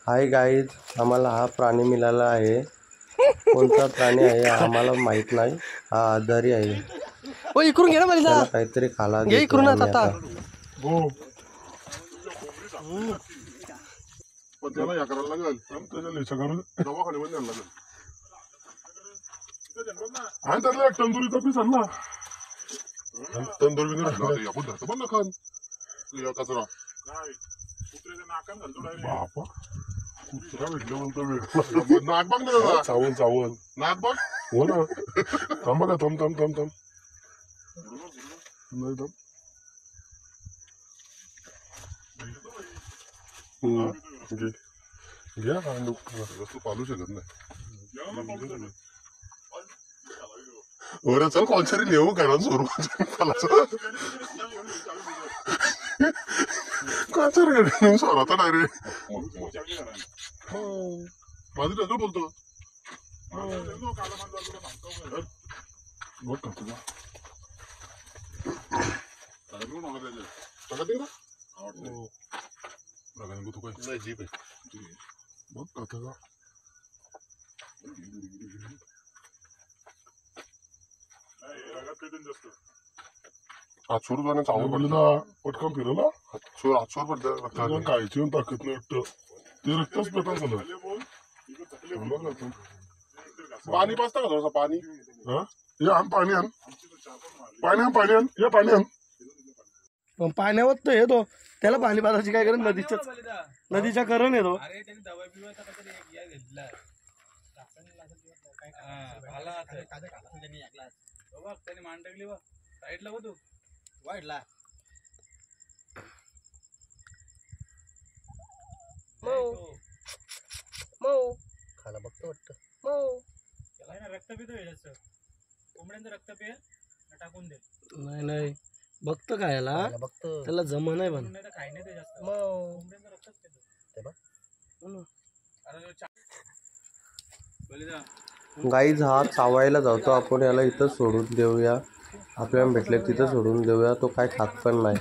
Hi guys, आम्हाला हा प्राणी मिळाला आहे. कोणता प्राणी आहे आम्हाला माहित नाही. हा आजारी आहे. ओ इकडून घे ना मला. त्याला काहीतरी खाला घे देतो इकडून आम्ही आता. पण त्याला या करायला लागेल. त्याच्या लेचा करून दवाखान्यामध्ये न्यायला लागेल. आणि त्यातला एक तंदुरीचा पीस आण ना. तंदुरी बिंदुरी आपण धरतो पण ना खान कचरा. बापा कुत्रा भेटलं म्हणतो नाक बघ ना. चावल चावल नाक बघ. हो ना. थांब बघा. थांब थांब थांब थांब नाही थांब. घ्या तू पालू शकत नाही. बरं चल कॉन्सरी नेऊ कारण स्वरूप कॉन्सरी स्वरात डायरेक्ट माझं त्याचं बोलतो बघ का तुला तू काय जीप आहे बघ का आचूर जाण्याचं आवड पडलं पटकन फिरला आचूर पडलं काय चिवून ताकद नाही वाटतं ते रक्तच पेटा झालं. पाणी पाजता का थोडंसं पाणी हे आण पाणी आण पाणी आण पाणी आण हे पाणी आण. पण पाण्यावर तर येतो त्याला पाणी पाजायची काय करण नदीच्या करण येतो. वाढला खाला बघतो वाटतं रक्त पितो कोंबड्यांचं रक्त पे टाकून दे. नाही नाही बघतो काय याला बघतो त्याला जमा नाही पण काही नाही ते जास्त कोंबड्यांचं रक्तच पितो. गाईज हा चावायला जातो. आपण याला इथं सोडून देऊया. आपल्याला भेटले तिथं सोडून देऊया. तो काय खात पण नाही.